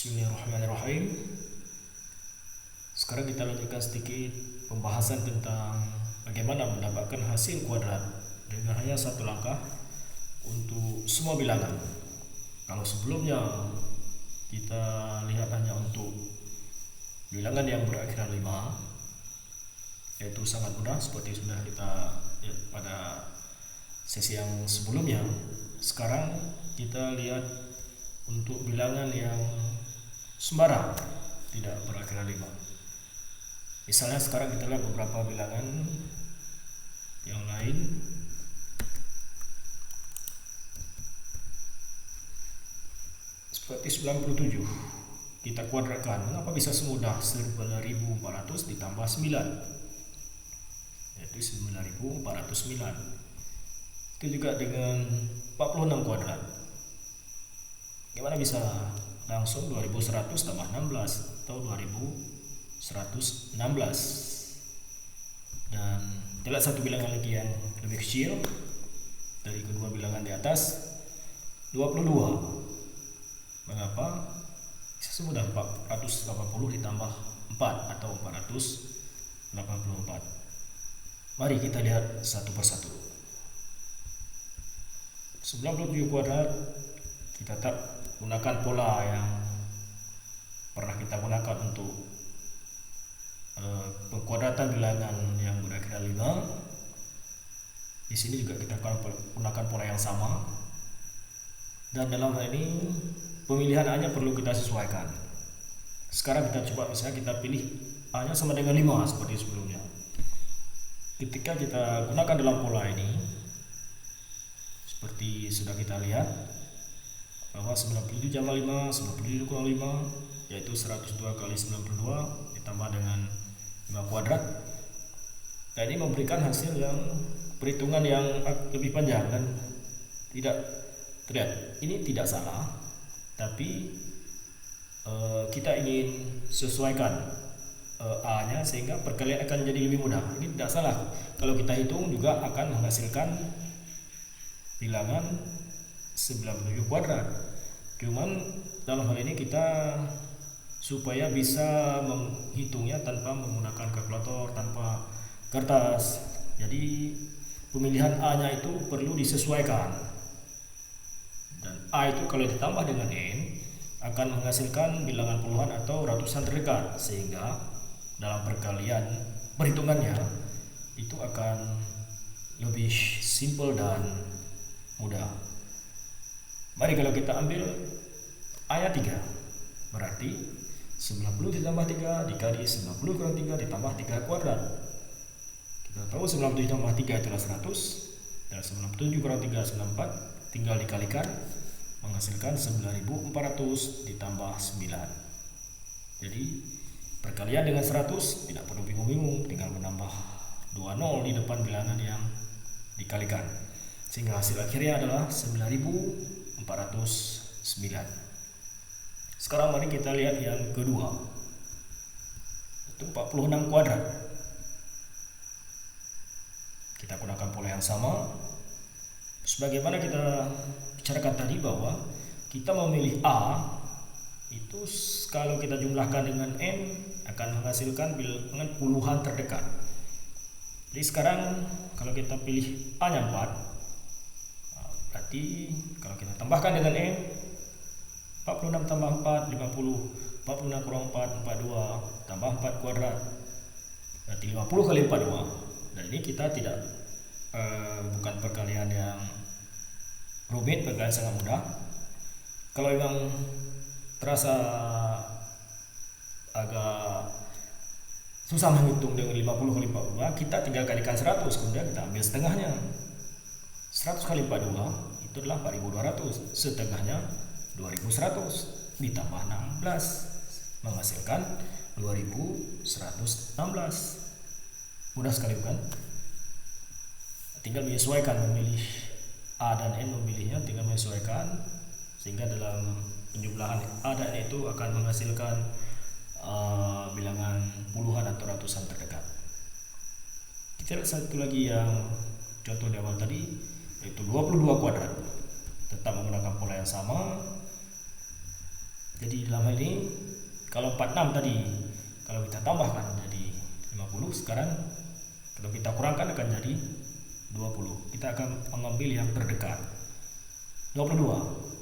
Bismillahirrahmanirrahim. Sekarang kita lanjutkan sedikit pembahasan tentang bagaimana mendapatkan hasil kuadrat dengan hanya satu langkah untuk semua bilangan. Kalau sebelumnya kita lihat hanya untuk bilangan yang berakhiran 5, yaitu sangat mudah seperti sudah kita lihat pada sesi yang sebelumnya. Sekarang kita lihat untuk bilangan yang sembarang tidak berakhiran 5. Misalnya sekarang kita lihat beberapa bilangan yang lain. Seperti 97 kita kuadratkan. Mengapa bisa semudah 9.400 ditambah 9, yaitu 9.409. Itu juga dengan 46 kuadrat. Gimana bisa langsung 2100 tambah 16 atau 2116. Dan lihat satu bilangan lagi yang lebih kecil dari kedua bilangan di atas, 22. Mengapa bisa semudah 480 ditambah 4 atau 484. Mari kita lihat satu persatu. 97 kuadrat kita tak gunakan pola yang pernah kita gunakan untuk pengkuadratan bilangan yang berakhiran 5. Di sini juga kita akan gunakan pola yang sama, dan dalam hal ini pemilihan A-nya perlu kita sesuaikan. Sekarang kita coba, misalnya kita pilih A-nya sama dengan 5 seperti sebelumnya. Ketika kita gunakan dalam pola ini, seperti sudah kita lihat bahwa 97 tambah 5, 97 kurang 5, yaitu 102 kali 92 ditambah dengan 5 kuadrat. Dan ini memberikan hasil yang perhitungan yang lebih panjang dan tidak terlihat. Ini tidak salah, tapi kita ingin sesuaikan A-nya sehingga perkalian akan jadi lebih mudah. Ini tidak salah. Kalau kita hitung juga akan menghasilkan bilangan 97 kuadrat. Cuman dalam hal ini kita supaya bisa menghitungnya tanpa menggunakan kalkulator, tanpa kertas. Jadi pemilihan A-nya itu perlu disesuaikan. Dan A itu kalau ditambah dengan N akan menghasilkan bilangan puluhan atau ratusan terdekat, sehingga dalam perkalian perhitungannya itu akan lebih simple dan mudah. Mari kalau kita ambil A-nya 3, berarti 90 ditambah 3 dikali 90 kurang 3 ditambah 3 kuadrat. Kita tahu 97 tambah 3 itulah 100, dan 97 kurang 3 94, tinggal dikalikan menghasilkan 9400 ditambah 9. Jadi perkalian dengan 100 tidak perlu bingung-bingung, tinggal menambah 2 nol di depan bilangan yang dikalikan, sehingga hasil akhirnya adalah 9409. Sekarang mari kita lihat yang kedua, itu 46 kuadrat. Kita gunakan pola yang sama sebagaimana kita bicarakan tadi, bahwa kita memilih A itu kalau kita jumlahkan dengan N akan menghasilkan bilangan puluhan terdekat. Jadi sekarang kalau kita pilih A-nya 4, berarti kalau kita tambahkan dengan N, 46 tambah 4 50, 46 kurang 4 42 tambah 4 kuadrat, berarti 50 kali 42. Dan ini kita tidak bukan perkalian yang rumit, perkalian sangat mudah. Kalau memang terasa agak susah menghitung dengan 50 kali 42, kita tinggal kalikan 100, kemudian kita ambil setengahnya. 100 kali 42 itu adalah 4200, setengahnya 2100 ditambah 16 menghasilkan 2116. Mudah sekali bukan? Tinggal menyesuaikan, memilih A dan N, memilihnya tinggal menyesuaikan, sehingga dalam penjumlahan A dan N itu akan menghasilkan bilangan puluhan atau ratusan terdekat. Kita lihat satu lagi yang contoh di awal tadi, yaitu 22 kuadrat. Tetap menggunakan pola yang sama. Jadi dalam hal ini kalau 46 tadi, kalau kita tambahkan jadi 50, sekarang kalau kita kurangkan akan jadi 20. Kita akan mengambil yang terdekat. 22,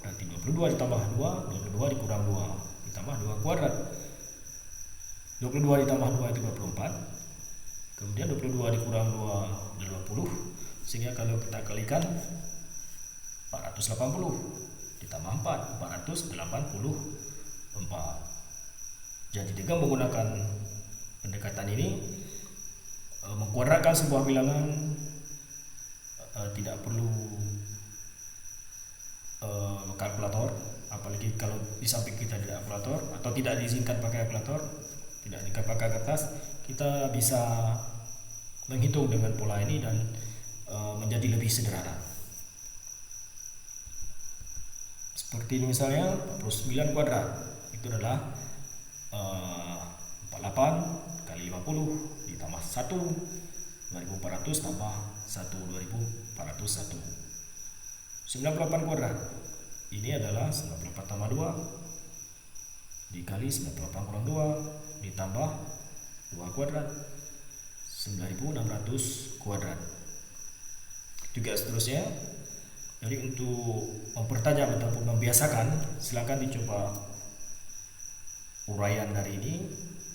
berarti 22 ditambah 2, 22 dikurang 2, ditambah 2 kuadrat. 22 ditambah 2 itu 24. Kemudian 22 dikurang 2 adalah 20. Sehingga kalau kita kalikan 480 ditambah 4, 484. Jadi dengan menggunakan pendekatan ini, mengkuadratkan sebuah bilangan tidak perlu kalkulator, apalagi kalau di samping kita tidak kalkulator atau tidak diizinkan pakai kalkulator, tidak diizinkan pakai kertas, kita bisa menghitung dengan pola ini dan menjadi lebih sederhana. Seperti ini misalnya 49 kuadrat itu adalah 48 kali 50 ditambah 1 2400 tambah 1 2401. 98 kuadrat ini adalah 98 tambah 2 dikali 98 kurang 2 ditambah 2 kuadrat 9600 kuadrat. Juga seterusnya. Jadi untuk mempertajam ataupun membiasakan, silakan dicoba uraian dari ini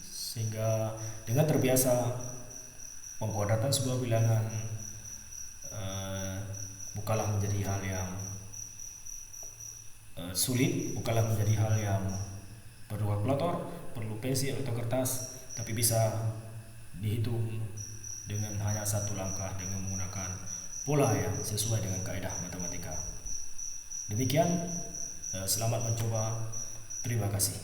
sehingga dengan terbiasa pengkuadratan sebuah bilangan bukanlah menjadi hal yang sulit, bukanlah menjadi hal yang perlu kalkulator, perlu pensil atau kertas, tapi bisa dihitung dengan hanya satu langkah dengan menggunakan pola yang sesuai dengan kaidah matematika. Demikian, selamat mencoba. Terima kasih.